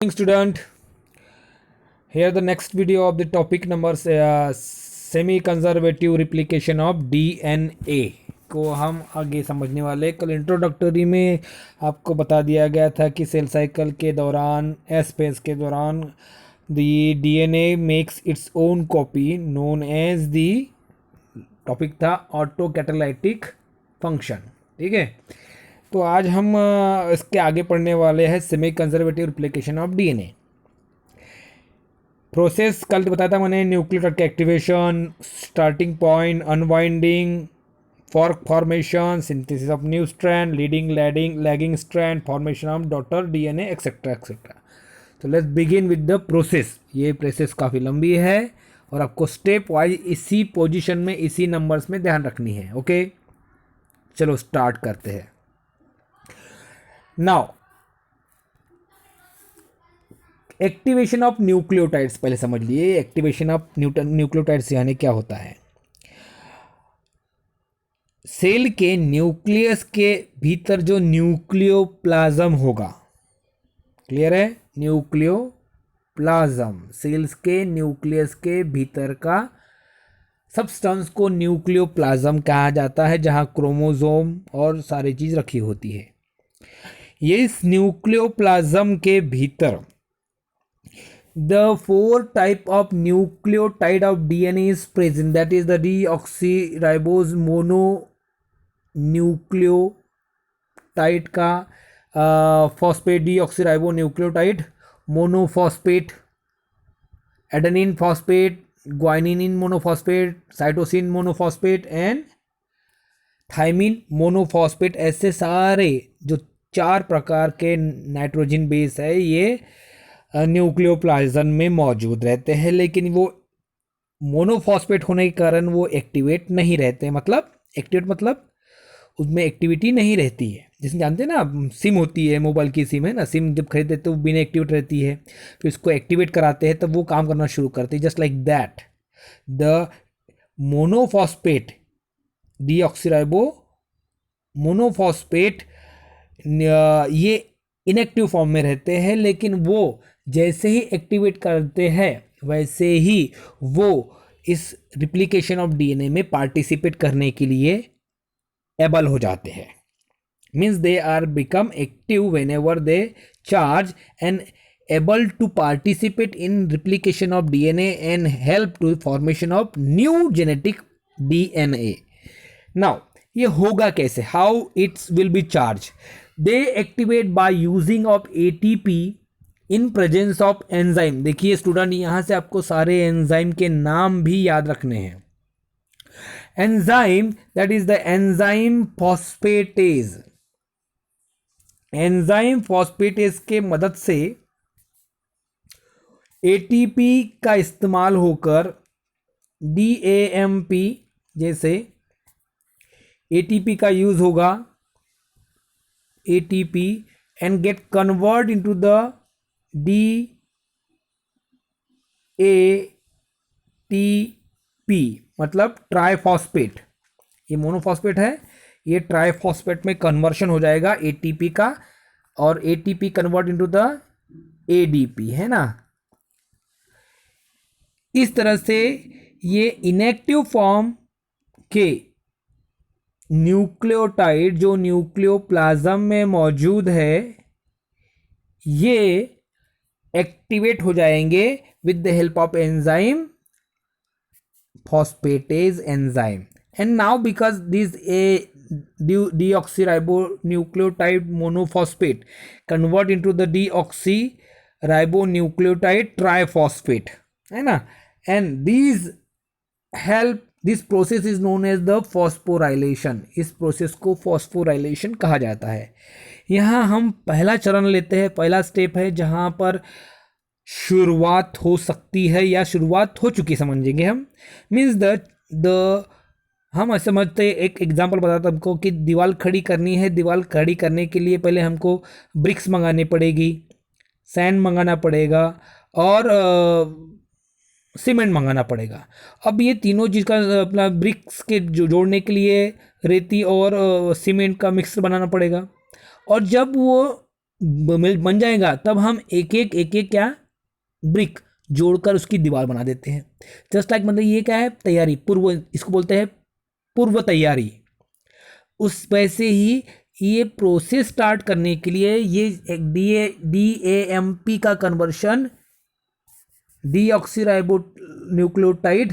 Student, here the next video of the topic number semi conservative replication of DNA को हम आगे समझने वाले। कल इंट्रोडक्टरी में आपको बता दिया गया था कि सेल साइकिल के दौरान एस फेज के दौरान the DNA makes its own copy known as the topic था ऑटो कैटालाइटिक फंक्शन। ठीक है, तो आज हम इसके आगे पढ़ने वाले हैं semi conservative replication of DNA process. कल बताया था मैंने न्यूक्लियोटाइड के activation, starting point, unwinding, fork formation, synthesis of new strand, leading lagging strand, formation of daughter DNA etcetera etcetera. तो let's begin with the process. ये process काफ़ी लंबी है और आपको स्टेप वाइज इसी पोजीशन में इसी नंबर्स में ध्यान रखनी है। ओके, चलो स्टार्ट करते हैं। नाउ एक्टिवेशन ऑफ न्यूक्लियोटाइड्स पहले समझ लिए। एक्टिवेशन ऑफ न्यूक्लियोटाइड्स यानी क्या होता है? सेल के न्यूक्लियस के भीतर जो न्यूक्लियोप्लाज्म होगा, क्लियर है? न्यूक्लियोप्लाज्म, सेल्स के न्यूक्लियस के भीतर का सब्सटेंस को न्यूक्लियोप्लाज्म कहा जाता है, जहां क्रोमोसोम और सारी चीज रखी होती है। ये इस न्यूक्लियोप्लाज्म के भीतर the four type of nucleotide of DNA is present, that is the deoxyribose mononucleotide का phosphate deoxyribo nucleotide, monophosphate, adenine phosphate, guanine monophosphate, cytosine monophosphate and thymine monophosphate. ऐसे सारे जो 4 प्रकार के नाइट्रोजन बेस है ये न्यूक्लियोप्लाज्म में मौजूद रहते हैं, लेकिन वो मोनोफॉस्फेट होने के कारण वो एक्टिवेट नहीं रहते। मतलब एक्टिवेट मतलब उसमें एक्टिविटी नहीं रहती है। जिसमें जानते हैं ना, सिम होती है, मोबाइल की सिम है ना, सिम जब खरीदते तो बिना एक्टिवेट रहती है, फिर इसको एक्टिवेट कराते हैं तब वो काम करना शुरू करती है। Just like that the monophosphate deoxyribo monophosphate ये इनएक्टिव फॉर्म में रहते हैं, लेकिन वो जैसे ही एक्टिवेट करते हैं वैसे ही वो इस रिप्लिकेशन ऑफ डीएनए में पार्टिसिपेट करने के लिए एबल हो जाते हैं। Means they are become active whenever they charge and able to participate in replication of DNA and help to formation of new genetic DNA. Now ये होगा कैसे? How it's will be charge? They activate by using of ATP in presence of enzyme. देखिए student, यहां से आपको सारे enzyme के नाम भी याद रखने हैं। Enzyme, that is the enzyme phosphatase. Enzyme phosphatase के मदद से एटीपी का इस्तेमाल होकर डीएएमपी जैसे एटीपी का यूज होगा, ATP and get convert into the DATP, मतलब ट्राइफॉस्फेट। ये मोनोफॉस्फेट है, ये ट्राइफॉस्फेट में कन्वर्शन हो जाएगा एटीपी का, और ATP convert into the ADP, है ना। इस तरह से ये इनएक्टिव फॉर्म के न्यूक्लियोटाइड जो न्यूक्लियोप्लाज्म में मौजूद है ये एक्टिवेट हो जाएंगे with the help of enzyme phosphatase enzyme. And now because this a deoxyribonucleotide monophosphate convert into the deoxyribonucleotide triphosphate, है ना। And these help, this process is known as the phosphorylation. इस process को phosphorylation कहा जाता है। यहाँ हम पहला चरण लेते हैं, पहला स्टेप है जहाँ पर शुरुआत हो सकती है या शुरुआत हो चुकी समझेंगे हम। मीन्स द हम ऐसे समझते, एक एग्जांपल बताता हमको कि दीवार खड़ी करनी है। दीवार खड़ी करने के लिए पहले हमको ब्रिक्स मंगानी पड़ेगी, सैंड मंगाना पड़ेगा और सीमेंट मंगाना पड़ेगा। अब ये तीनों चीज़ का अपना ब्रिक्स के जोड़ने के लिए रेती और सीमेंट का मिक्सर बनाना पड़ेगा। और जब वो बन जाएगा, तब हम एक एक क्या ब्रिक जोड़कर उसकी दीवार बना देते हैं। जस्ट लाइक मतलब ये क्या है, तैयारी, पूर्व, इसको बोलते हैं पूर्व तैयारी। उस वैसे ही ये प्रोसेस स्टार्ट करने के लिए ये DAMP का कन्वर्शन, डीऑक्सीराइबो न्यूक्लियोटाइड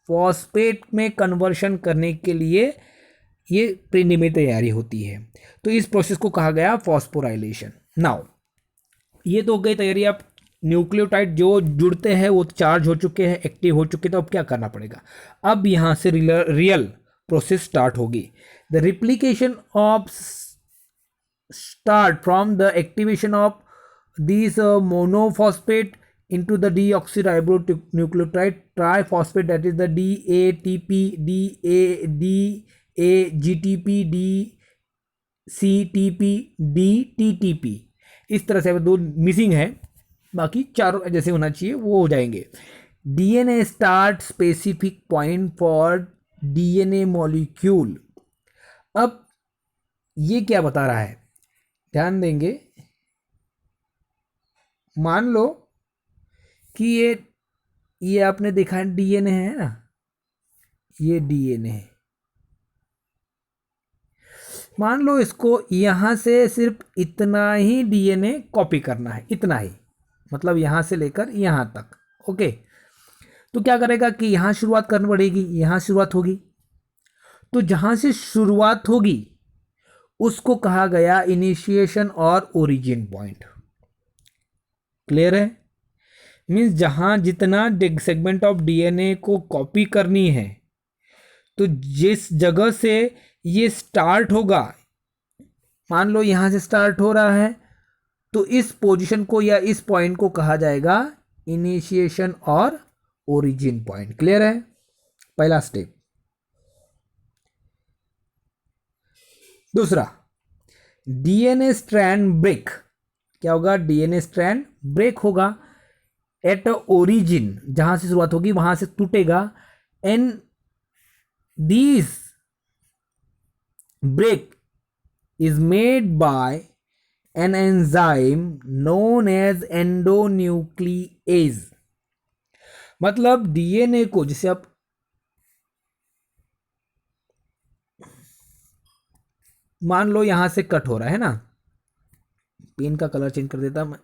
फॉस्फेट में कन्वर्शन करने के लिए ये प्रीलिमिनरी में तैयारी होती है। तो इस प्रोसेस को कहा गया फॉस्फोराइलेशन। नाउ ये तो हो गई तैयारी। आप न्यूक्लियोटाइड जो जुड़ते हैं वो चार्ज हो चुके हैं, एक्टिव हो चुके, तो अब क्या करना पड़ेगा? अब यहाँ से रियल प्रोसेस स्टार्ट होगी। The replication of start from the activation of these monophosphate into the deoxyribonucleotide triphosphate, that is the DATP, DAGTP, DCTP, DTTP। इस तरह से दो मिसिंग है, बाकी चारों जैसे होना चाहिए वो हो जाएंगे। DNA start specific point for DNA molecule. अब ये क्या बता रहा है, ध्यान देंगे। मान लो कि ये आपने देखा है DNA है ना, ये DNA है। मान लो इसको यहां से सिर्फ इतना ही DNA कॉपी करना है, इतना ही, मतलब यहां से लेकर यहां तक। ओके, तो क्या करेगा कि यहां शुरुआत करनी पड़ेगी, यहां शुरुआत होगी। तो जहां से शुरुआत होगी उसको कहा गया इनिशिएशन और ओरिजिन पॉइंट। क्लियर है? मीन्स जहां जितना सेगमेंट ऑफ DNA को कॉपी करनी है, तो जिस जगह से ये स्टार्ट होगा, मान लो यहां से स्टार्ट हो रहा है, तो इस पोजीशन को या इस पॉइंट को कहा जाएगा इनिशिएशन और ओरिजिन पॉइंट। क्लियर है? पहला स्टेप। दूसरा, DNA स्ट्रैंड ब्रेक। क्या होगा? DNA स्ट्रैंड ब्रेक होगा एट ओरिजिन, जहां से शुरुआत होगी वहां से टूटेगा। And this break is made by an enzyme known as endonuclease. मतलब DNA को, जिसे आप मान लो यहां से कट हो रहा है ना, पेन का कलर चेंज कर देता मैं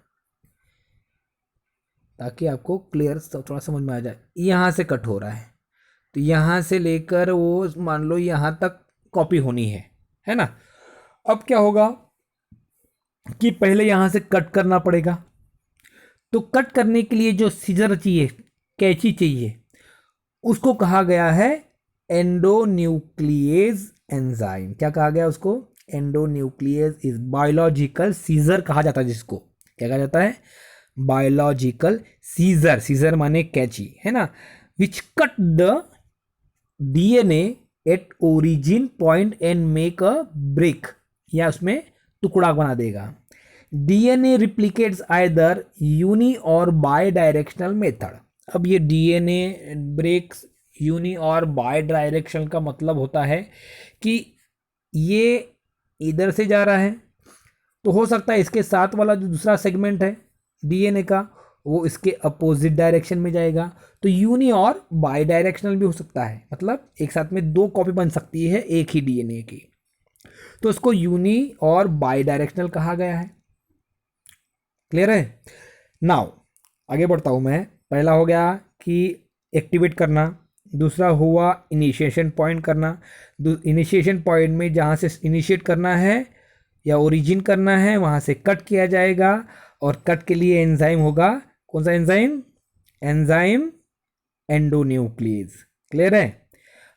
ताकि आपको क्लियर थोड़ा समझ में आ जाए। यहां से कट हो रहा है, तो यहां से लेकर वो मान लो यहां तक कॉपी होनी है ना। अब क्या होगा कि पहले यहां से कट करना पड़ेगा। तो कट करने के लिए जो सीजर चाहिए, कैंची चाहिए, उसको कहा गया है एंडोन्यूक्लिएज एंजाइम। क्या कहा गया उसको? एंडोन्यूक्लिएज इज बायोलॉजिकल सीजर कहा जाता है जिसको। क्या कहा जाता है? Biological scissor. सीजर माने कैंची, है ना। Which cut the DNA at origin point and make a break, या उसमें टुकड़ा बना देगा। DNA replicates either uni or bidirectional method. अब ये DNA breaks uni or bidirectional का मतलब होता है कि ये इधर से जा रहा है, तो हो सकता है इसके साथ वाला जो दूसरा सेगमेंट है DNA का, वो इसके अपोजिट डायरेक्शन में जाएगा। तो यूनी और बाई डायरेक्शनल भी हो सकता है, मतलब एक साथ में दो कॉपी बन सकती है एक ही DNA की, तो उसको यूनी और बाई डायरेक्शनल कहा गया है। क्लियर है? नाउ आगे बढ़ता हूं मैं। पहला हो गया कि एक्टिवेट करना, दूसरा हुआ इनिशिएशन पॉइंट करना। इनिशिएशन पॉइंट में जहाँ से इनिशिएट करना है या ओरिजिन करना है वहाँ से कट किया जाएगा, और कट के लिए एंजाइम होगा। कौन सा एंजाइम? Enzyme endonuclease. क्लियर है?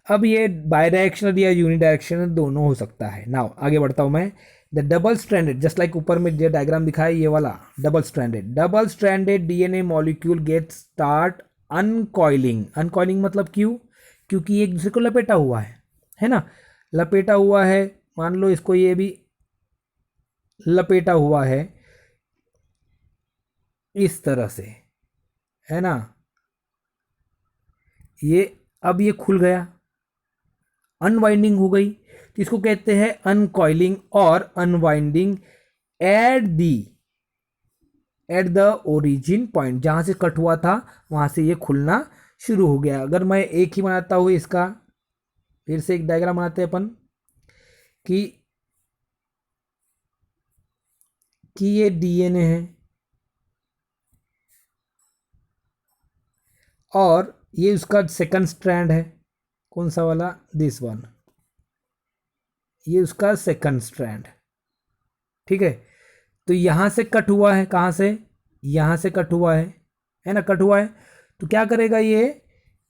अब ये बायडायरेक्शनल या यूनिडायरेक्शनल दोनों हो सकता है। नाउ आगे बढ़ता हूँ मैं। The double stranded, just like ऊपर में जो डायग्राम दिखा है ये वाला, double stranded DNA molecule get start uncoiling. Uncoiling मतलब क्यों? क्योंकि एक दूसरे को लपेटा हुआ है ना, लपेटा हुआ है। मान लो इसको ये भी लपेटा हुआ है इस तरह से, है ना। ये अब ये खुल गया, अनवाइंडिंग हो गई, तो इसको कहते हैं अनकॉइलिंग और unwinding at the origin point, जहां से कट हुआ था वहां से ये खुलना शुरू हो गया। अगर मैं एक ही बनाता हूं इसका, फिर से एक डायग्राम बनाते हैं अपन कि ये डीएनए है और ये उसका सेकंड स्ट्रैंड है। कौन सा वाला? This one. ये उसका सेकंड स्ट्रैंड, ठीक है। तो यहां से कट हुआ है, कहां से? यहां से कट हुआ है ना, कट हुआ है। तो क्या करेगा ये?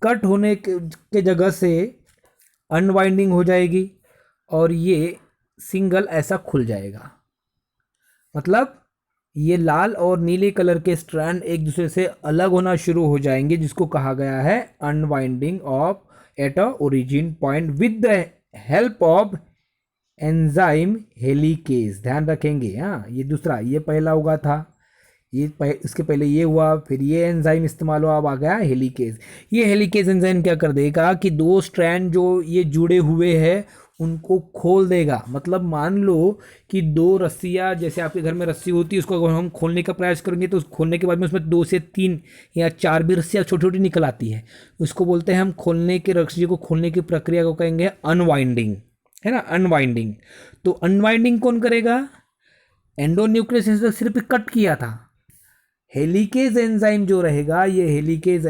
कट होने के जगह से अनवाइंडिंग हो जाएगी और ये सिंगल ऐसा खुल जाएगा। मतलब ये लाल और नीले कलर के स्ट्रैंड एक दूसरे से अलग होना शुरू हो जाएंगे, जिसको कहा गया है unwinding of at a origin point with the help of enzyme helicase. ध्यान रखेंगे। हाँ, ये दूसरा, ये पहला हुआ था, इसके पहले ये हुआ, फिर ये एंजाइम इस्तेमाल हुआ, अब आ गया हेलिकेज। ये हेलिकेज एंजाइम क्या कर देगा कि दो स्ट्रैंड जो ये जुड़े हुए हैं उनको खोल देगा। मतलब मान लो कि दो रस्सियाँ, जैसे आपके घर में रस्सी होती है, उसको अगर हम खोलने का प्रयास करेंगे तो खोलने के बाद में उसमें 2 से 3 या 4 भी रस्सियाँ छोटी छोटी निकल आती है। उसको बोलते हैं हम खोलने के, रस्सी को खोलने की प्रक्रिया को कहेंगे अनवाइंडिंग, है ना, अनवाइंडिंग। तो अनवाइंडिंग कौन करेगा? एंडोन्यूक्लियस ने सिर्फ कट किया था। हेलिकेज एंजाइम जो रहेगा, ये हेलिकेज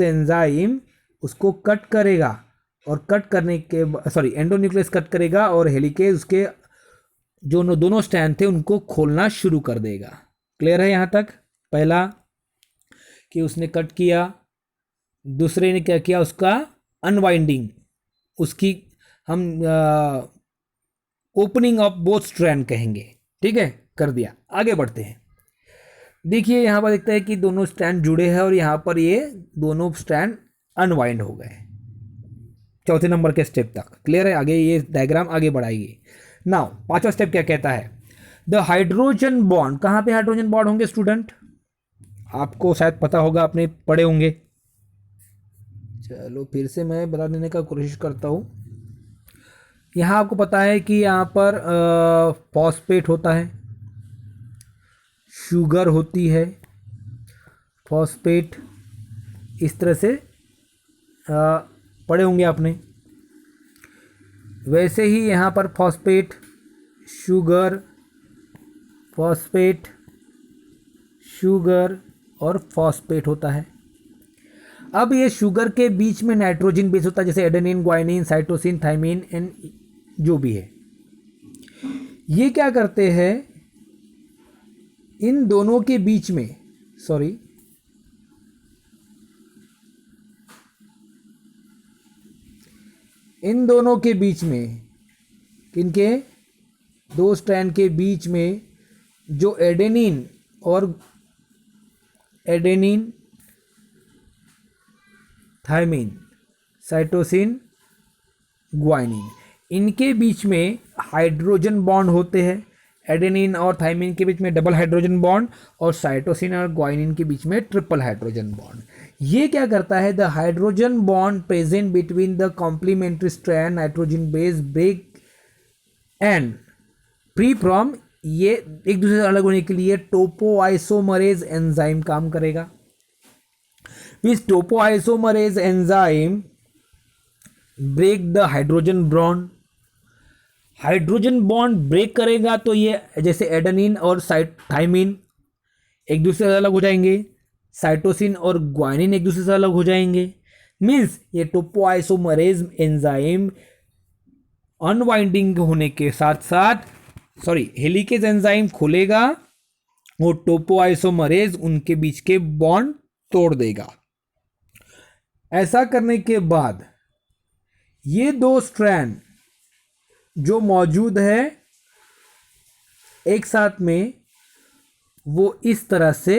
एंजाइम उसको कट करेगा और कट करने के, सॉरी, एंडोन्यूक्लियस कट करेगा और हेलिकेज उसके जो दोनों स्ट्रैंड थे उनको खोलना शुरू कर देगा। क्लियर है यहां तक? पहला कि उसने कट किया, दूसरे ने क्या किया? उसका अनवाइंडिंग, उसकी हम ओपनिंग ऑफ बोथ स्ट्रैंड कहेंगे। ठीक है, कर दिया। आगे बढ़ते हैं। देखिए यहां पर देखते हैं कि दोनों स्ट्रैंड जुड़े हैं और यहां पर ये दोनों स्ट्रैंड अनवाइंड हो गए चौथे नंबर के स्टेप तक। क्लियर है? आगे ये डायग्राम आगे बढ़ाएगी। नाउ पांचवा स्टेप क्या कहता है? The hydrogen bond. कहां पे हाइड्रोजन बॉन्ड होंगे स्टूडेंट? आपको शायद पता होगा, आपने पढ़े होंगे। चलो फिर से मैं बता देने का कोशिश करता हूं। यहां आपको पता है कि यहां पर फॉस्फेट होता है, शुगर होती है, फॉस्फेट, इस तरह से पढ़े होंगे आपने। वैसे ही यहाँ पर फॉस्फेट, शुगर, फॉस्फेट, शुगर और फॉस्फेट होता है। अब ये शुगर के बीच में नाइट्रोजन बेस होता है, जैसे adenine, guanine, cytosine, thymine and जो भी है। ये क्या करते हैं? इन दोनों के बीच में, सॉरी, इन दोनों के बीच में, किनके? दो स्ट्रैंड के बीच में जो एडेनिन, थायमिन, साइटोसिन, ग्वाइनिन, इनके बीच में हाइड्रोजन बॉन्ड होते हैं। एडेनिन और थायमिन के बीच में डबल हाइड्रोजन बॉन्ड और साइटोसिन और ग्वाइनिन के बीच में ट्रिपल हाइड्रोजन बॉन्ड। ये क्या करता है? The hydrogen bond present between the complementary strand nitrogen base break and free from, ये एक दूसरे से अलग होने के लिए टोपोआइसोमरेज एंजाइम काम करेगा। इस topoisomerase enzyme break the hydrogen bond. Hydrogen bond break करेगा तो ये जैसे एडेनिन और थाइमिन एक दूसरे से अलग हो जाएंगे, साइटोसिन और ग्वाइनिन एक दूसरे से अलग हो जाएंगे। मीन्स ये टोपोआइसोमरेज एंजाइम अनवाइंडिंग होने के साथ साथ, सॉरी, हेलिकेज एंजाइम खोलेगा और टोपोआइसोमरेज उनके बीच के बॉन्ड तोड़ देगा। ऐसा करने के बाद ये दो स्ट्रैंड जो मौजूद है एक साथ में, वो इस तरह से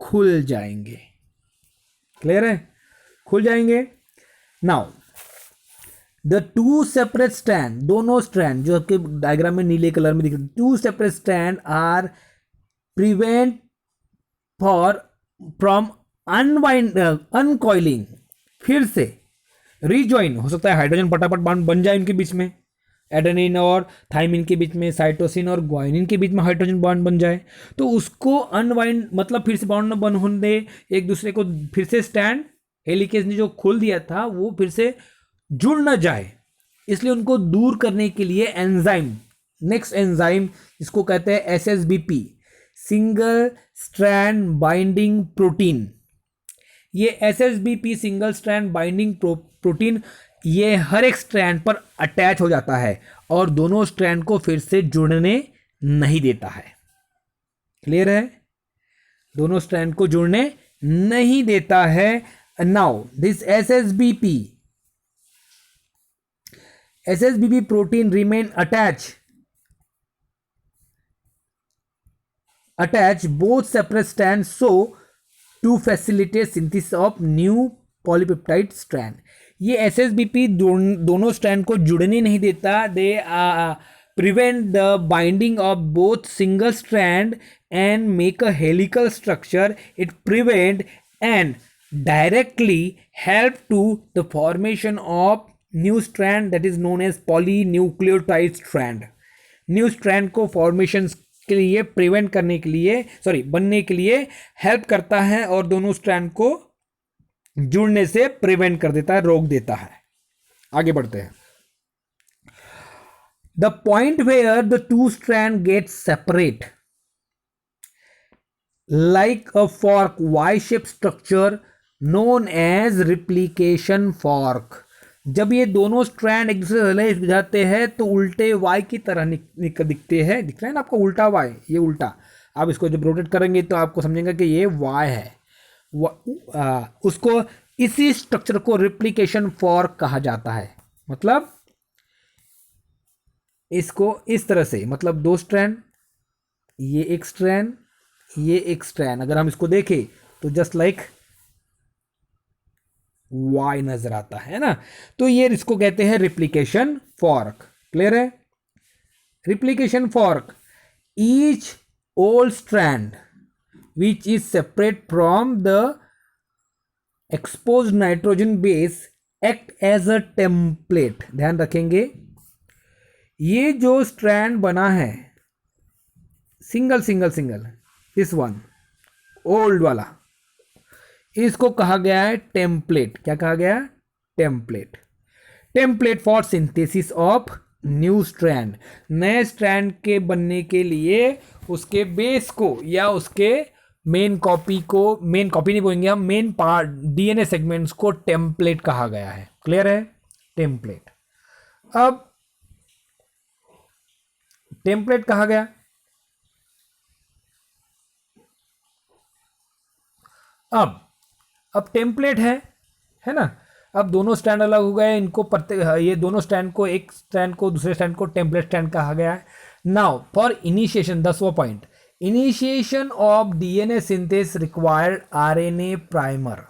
खुल जाएंगे। क्लियर है? खुल जाएंगे। Now the two separate strand, दोनों स्ट्रैंड जो आपके डायग्राम में नीले कलर में दिख रहे, two separate strand are prevent from uncoiling. फिर से रीजॉइन हो सकता है हाइड्रोजन फटाफट बॉन्ड बन जाए उनके बीच में, एडेनिन और थाइमिन के बीच में, साइटोसिन और ग्वाइनिन के बीच में हाइड्रोजन बॉन्ड बन जाए, तो उसको अनवाइंड मतलब फिर से बॉन्ड न बन होने दे, एक दूसरे को फिर से स्टैंड हेलिकेज ने जो खोल दिया था वो फिर से जुड़ न जाए, इसलिए उनको दूर करने के लिए एंजाइम, नेक्स्ट एंजाइम इसको कहते हैं एसएसबीपी, सिंगल स्ट्रैंड बाइंडिंग प्रोटीन। ये एसएसबीपी सिंगल स्ट्रैंड बाइंडिंग प्रोटीन ये हर एक स्ट्रैंड पर अटैच हो जाता है और दोनों स्ट्रैंड को फिर से जुड़ने नहीं देता है। क्लियर है? दोनों स्ट्रैंड को जुड़ने नहीं देता है। Now this SSBP protein remain attach both separate strands so to facilitate synthesis of new polypeptide strand। ये एसएसबीपी दोनों स्ट्रैंड को जुड़ने नहीं देता, दे prevent the binding of both single strand and make a helical structure। it prevent and directly help to the formation of new strand that is known as polynucleotide strand। New strand को formation के लिए prevent करने के लिए बनने के लिए help करता है और दोनों स्ट्रैंड को जुड़ने से प्रिवेंट कर देता है, रोक देता है। आगे बढ़ते हैं। The point where the two strand get separate like a fork Y shape structure known as replication fork. जब ये दोनों स्ट्रैंड एक दूसरे से रिले जाते हैं तो उल्टे वाई की तरह दिखते हैं। दिख रहा है ना आपको उल्टा वाई, ये उल्टा। आप इसको जब रोटेट करेंगे तो आपको समझेंगे कि ये वाई है। उसको इसी स्ट्रक्चर को रिप्लिकेशन फॉर्क कहा जाता है। मतलब इसको इस तरह से, मतलब दो स्ट्रैंड, ये एक स्ट्रैंड, ये एक स्ट्रैंड, अगर हम इसको देखें तो जस्ट लाइक वाई नजर आता है ना। तो ये इसको कहते हैं रिप्लिकेशन फॉर्क। क्लियर है? Replication fork, each old strand which is separate from the exposed nitrogen base act as a template. ध्यान रखेंगे, ये जो स्ट्रैंड बना है सिंगल, दिस वन ओल्ड वाला, इसको कहा गया है टेम्पलेट। क्या कहा गया? Template. Template for synthesis of new strand. नए स्ट्रैंड के बनने के लिए उसके बेस को या उसके मेन कॉपी नहीं बोलेंगे हम, मेन पार्ट डीएनए सेगमेंट्स को टेम्पलेट कहा गया है। क्लियर है? टेम्पलेट। अब टेम्पलेट कहा गया, अब टेम्पलेट है ना। अब दोनों स्टैंड अलग हो गए, इनको ये दोनों स्टैंड को, एक स्टैंड को दूसरे स्टैंड को टेम्पलेट स्टैंड कहा गया है। नाउ फॉर इनिशिएशन, 10वां point, initiation of DNA synthesis required RNA primer.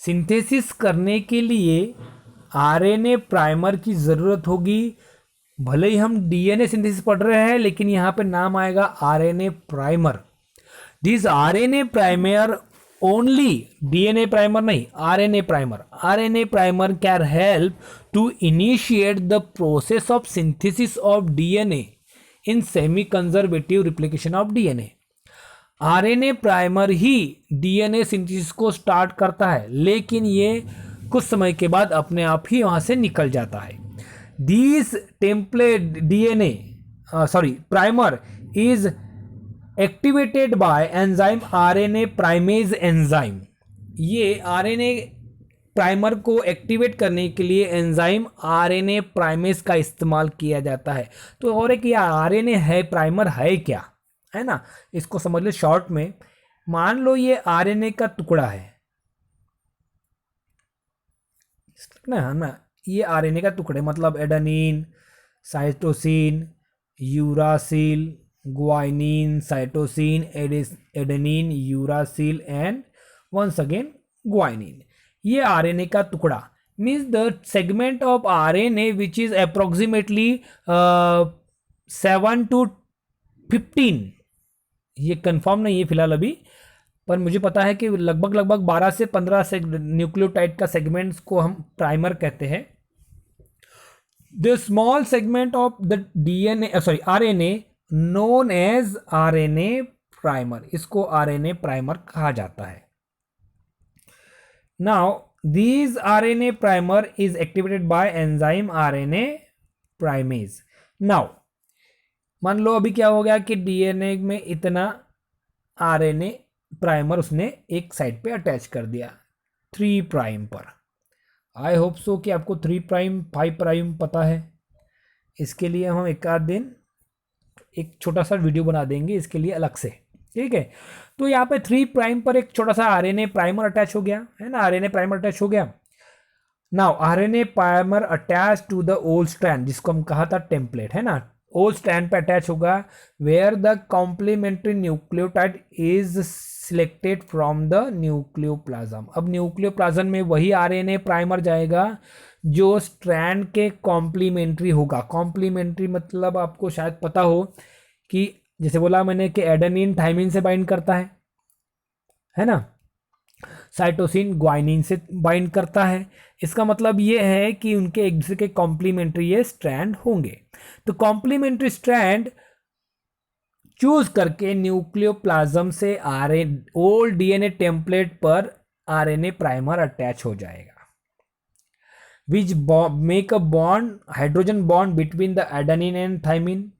Synthesis करने के लिए आरएनए प्राइमर की जरूरत होगी। भले ही हम डीएनए सिंथेसिस पढ़ रहे हैं लेकिन यहां पे नाम आएगा RNA primer. This RNA primer only, DNA primer नहीं, RNA primer can help to initiate the process of synthesis of DNA in semi conservative replication of DNA. RNA primer ही डीएनए सिंथेसिस को स्टार्ट करता है, लेकिन ये कुछ समय के बाद अपने आप ही वहां से निकल जाता है। This template DNA primer is activated by enzyme RNA primase enzyme. ये आरएनए प्राइमर को एक्टिवेट करने के लिए एंजाइम आरएनए प्राइमेज का इस्तेमाल किया जाता है। तो और एक ये आरएनए है प्राइमर है क्या, है ना, इसको समझ ले शॉर्ट में। मान लो ये आरएनए का टुकड़ा है ना, ये आरएनए का टुकड़ा, मतलब adenine, cytosine, uracil, guanine, cytosine, adenine, uracil and once again guanine. ये आरएनए का टुकड़ा means the segment of RNA which is approximately 7 to 15, ये कंफर्म नहीं है फिलहाल अभी, पर मुझे पता है कि लगभग लगभग 12 से 15 से न्यूक्लियोटाइड का सेगमेंट्स को हम प्राइमर कहते हैं। The small segment of the DNA sorry RNA known as RNA primer, इसको आरएनए प्राइमर कहा जाता है। Now this RNA primer is activated by enzyme RNA primase. Now मान लो अभी क्या हो गया कि डीएनए में इतना आरएनए प्राइमर उसने एक साइड पे अटैच कर दिया 3 प्राइम पर। आई होप सो कि आपको 3 प्राइम 5 प्राइम पता है। इसके लिए हम एक आध दिन एक छोटा सा वीडियो बना देंगे इसके लिए अलग से, ठीक है। तो यहाँ पे 3 प्राइम पर एक छोटा सा आरएनए प्राइमर अटैच हो गया है ना, आरएनए प्राइमर अटैच हो गया। Now RNA primer attach to the old strand, जिसको हम कहा था टेम्पलेट, है ना, ओल्ड स्ट्रैंड पे अटैच होगा, where the complementary nucleotide is selected from the nucleoplasm. अब न्यूक्लियोप्लाज्म में वही आरएनए प्राइमर जाएगा जो स्ट्रैंड के कॉम्प्लीमेंट्री होगा। कॉम्प्लीमेंट्री मतलब आपको शायद पता हो कि जैसे बोला मैंने कि एडेनिन थाइमिन से बाइंड करता है ना, साइटोसिन ग्वाइनिन से बाइंड करता है। इसका मतलब ये है कि उनके एक दूसरे के कॉम्प्लीमेंट्री ये स्ट्रैंड होंगे। तो कॉम्प्लीमेंट्री स्ट्रैंड चूज करके न्यूक्लियोप्लाज्म से ओल्ड डीएनए टेम्पलेट पर आरएनए प्राइमर अटैच हो जाएगा, which make a bond hydrogen bond between the adenine and thymine,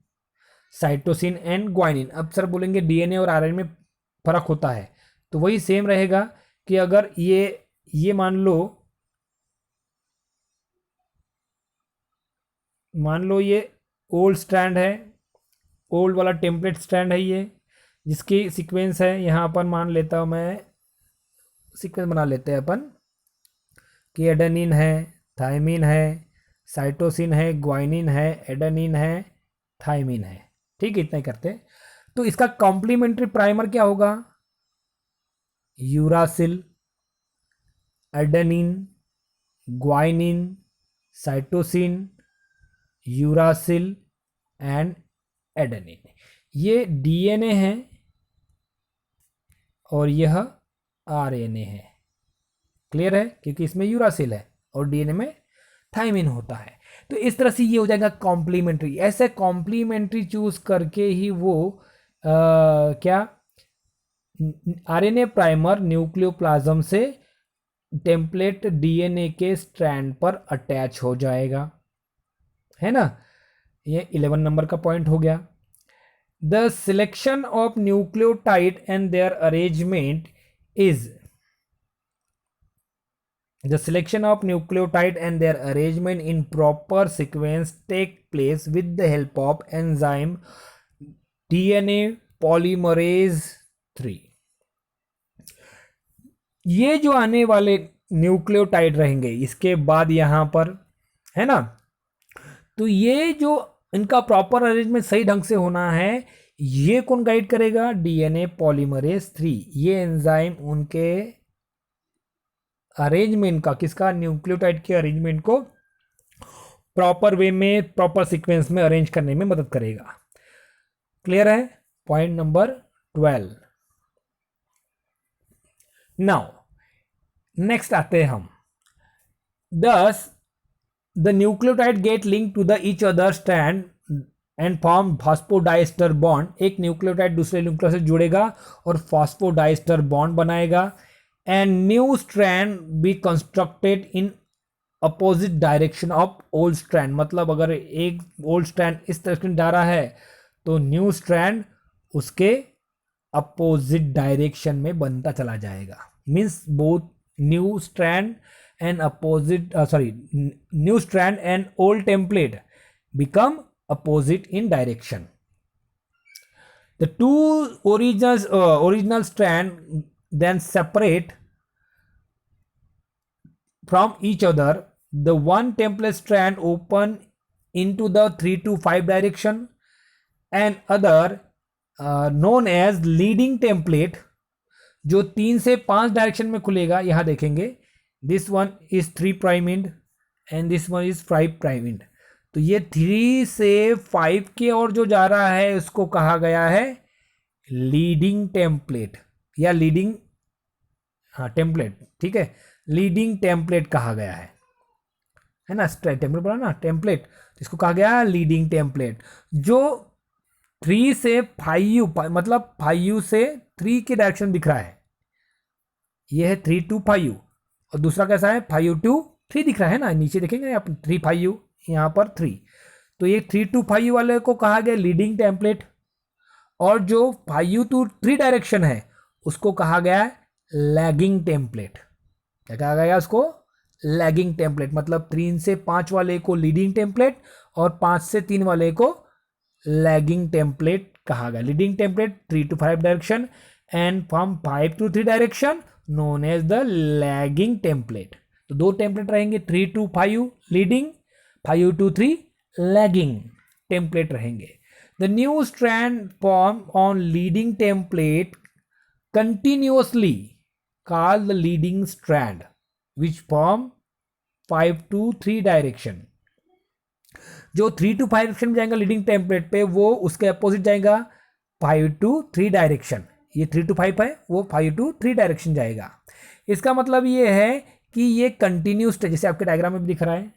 cytosine and guanine. अब सर बोलेंगे डीएनए और आरएनए में फर्क होता है, तो वही सेम रहेगा कि अगर ये मान लो ये ओल्ड स्ट्रैंड है, ओल्ड वाला टेम्पलेट स्ट्रैंड है ये, जिसकी सीक्वेंस है यहाँ पर मान लेता हूँ मैं, सीक्वेंस बना लेते हैं अपन कि एडेनिन है, थाइमिन है, साइटोसिन है, ग्वाइनिन है, एडेनिन है, थाइमिन है, ठीक है, इतना ही करते हैं। तो इसका कॉम्प्लीमेंट्री प्राइमर क्या होगा, uracil, adenine, guanine, cytosine, uracil and adenine. ये डीएनए है और यह आरएनए है। क्लियर है, क्योंकि इसमें यूरासिल है और डीएनए में थाइमिन होता है। तो इस तरह से ये हो जाएगा कॉम्प्लीमेंट्री। ऐसे कॉम्प्लीमेंट्री चूज करके ही वो क्या आरएनए प्राइमर न्यूक्लियोप्लाज्म से टेम्पलेट डीएनए के स्ट्रैंड पर अटैच हो जाएगा, है ना। ये 11 नंबर का पॉइंट हो गया। The selection of nucleotide and their arrangement is The selection of nucleotide and their arrangement in proper sequence take place with the help of enzyme DNA polymerase 3। ये जो आने वाले न्यूक्लियोटाइड रहेंगे इसके बाद यहाँ पर, है ना, तो ये जो इनका प्रॉपर अरेंजमेंट सही ढंग से होना है, ये कौन गाइड करेगा, डीएनए पॉलीमरेज 3। ये एंजाइम उनके अरेंजमेंट का, किसका, न्यूक्लियोटाइड के अरेंजमेंट को प्रॉपर वे में, प्रॉपर सीक्वेंस में अरेंज करने में मदद करेगा। क्लियर है, पॉइंट नंबर 12। नाउ नेक्स्ट आते हैं हम। Thus the nucleotide get link to the each other strand and form phosphodiester bond. एक न्यूक्लियोटाइड दूसरे न्यूक्लियोटाइड से जुड़ेगा और फॉस्फोडाइस्टर बॉन्ड बनाएगा। And new strand be constructed in opposite direction of old strand। मतलब अगर एक old strand इस तरफ जा रहा है तो new strand उसके opposite direction में बनता चला जाएगा। Means both new strand and new strand and old template become opposite in direction। The two original strand then separate from each other. The one template strand open into the 3 to 5 direction and other known as leading template जो 3 से 5 direction में खुलेगा। यहां देखेंगे this one is 3 prime end and this one is 5 prime end. तो ये 3 से 5 के और जो जा रहा है उसको कहा गया है लीडिंग टेम्पलेट। या लीडिंग, हाँ टेम्पलेट, ठीक है, लीडिंग टेम्पलेट कहा गया है ना, टेम्पलेट बोला ना, टेम्पलेट, इसको कहा गया लीडिंग टेम्पलेट। जो 3 से 5, मतलब 5 से 3 के डायरेक्शन दिख रहा है, ये है 3 to 5, और दूसरा कैसा है 5 to 3 दिख रहा है ना, नीचे देखेंगे आप 3 5, यहाँ पर 3, तो ये 3 to 5 वाले को कहा गया लीडिंग टेम्पलेट, और जो 5 to 3 डायरेक्शन है उसको कहा गया है लैगिंग टेम्पलेट। क्या कहा गया उसको, लैगिंग टेम्पलेट, मतलब 3 से 5 वाले को लीडिंग टेम्पलेट और 5 से 3 वाले को लैगिंग टेम्पलेट कहा गया। Leading template 3 to 5 direction and from 5 to 3 direction known as the lagging template. तो 2 टेम्पलेट रहेंगे, 3 to 5 leading, 5 to 3 lagging template रहेंगे। The new strand form on leading template continuously called the leading strand which form 5 to 3 direction. जो 3 to 5 direction में जाएगा leading template पे, वो उसके opposite जाएगा 5 to 3 डायरेक्शन। ये 3 to 5 है, वो 5 to 3 डायरेक्शन जाएगा। इसका मतलब ये है कि ये कंटिन्यूस, जैसे आपके डायग्राम में भी दिख रहा है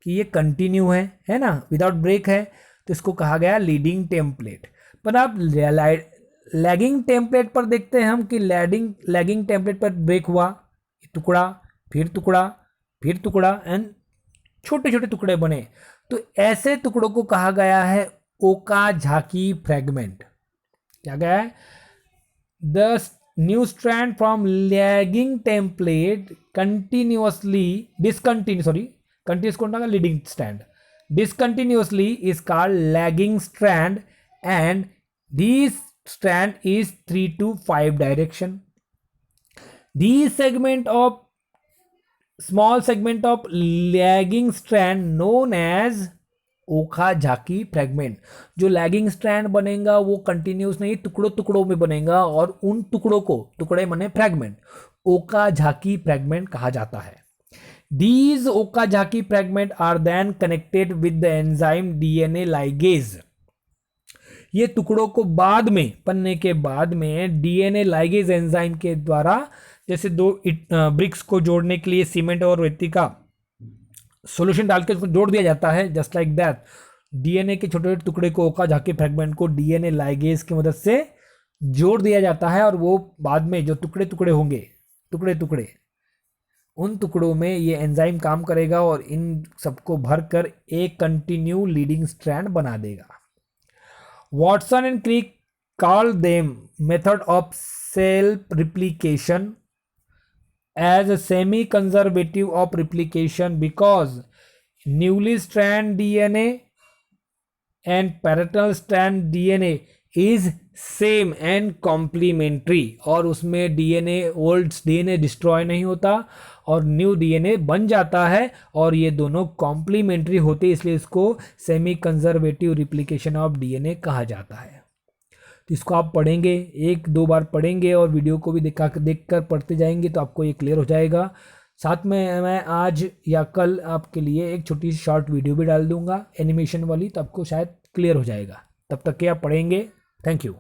कि ये कंटिन्यू है ना, विदाउट ब्रेक है, तो इसको कहा गया लीडिंग टेम्पलेट। पर आप लैगिंग टेम्पलेट पर देखते हैं हम कि लैगिंग टेम्पलेट पर ब्रेक हुआ, टुकड़ा, फिर टुकड़ा, फिर टुकड़ा, एंड छोटे छोटे टुकड़े बने, तो ऐसे टुकड़ों को कहा गया है ओकाजाकी फ्रैगमेंट। क्या गया है, the new strand from lagging template continuous कौन था, leading strand, discontinuously is called lagging strand, and this strand is 3 to 5 direction. These small segment of lagging strand known as Okazaki fragment. जो lagging strand बनेगा वो continuous नहीं, टुकड़ों टुकड़ों में बनेगा, और उन टुकड़ों को, टुकड़े बने फ्रैगमेंट, ओकाजाकी फ्रैगमेंट कहा जाता है। These Okazaki fragments are then connected with the enzyme DNA ligase. ये टुकड़ों को बाद में, बनने के बाद में DNA ligase एंजाइम के द्वारा, जैसे 2 ब्रिक्स को जोड़ने के लिए सीमेंट और रेती का सॉल्यूशन डाल के उसको जोड़ दिया जाता है, जस्ट लाइक दैट DNA के छोटे छोटे टुकड़े को, ओकाजाकी फ्रैगमेंट को DNA ligase की मदद से जोड़ दिया जाता है, और वो बाद में जो टुकड़े टुकड़े होंगे, टुकड़े टुकड़े, उन टुकड़ों में ये एंजाइम काम करेगा और इन सबको भरकर एक कंटिन्यू लीडिंग स्ट्रैंड बना देगा। Watson and Crick call them method of self replication as a semi conservative of replication because newly strand DNA and parental strand DNA is same and complementary, और उसमें डीएनए, ओल्ड डीएनए डिस्ट्रॉय नहीं होता और new DNA बन जाता है, और ये दोनों कॉम्प्लीमेंट्री होते, इसलिए इसको semi conservative replication of DNA कहा जाता है। तो इसको आप पढ़ेंगे, 1-2 बार पढ़ेंगे और वीडियो को भी देखकर पढ़ते जाएंगे तो आपको ये क्लियर हो जाएगा। साथ में मैं आज या कल आपके लिए एक छोटी सी शॉर्ट वीडियो भी डाल दूंगा एनिमेशन वाली, तो आपको शायद क्लियर हो जाएगा। तब तक के आप पढ़ेंगे। Thank you.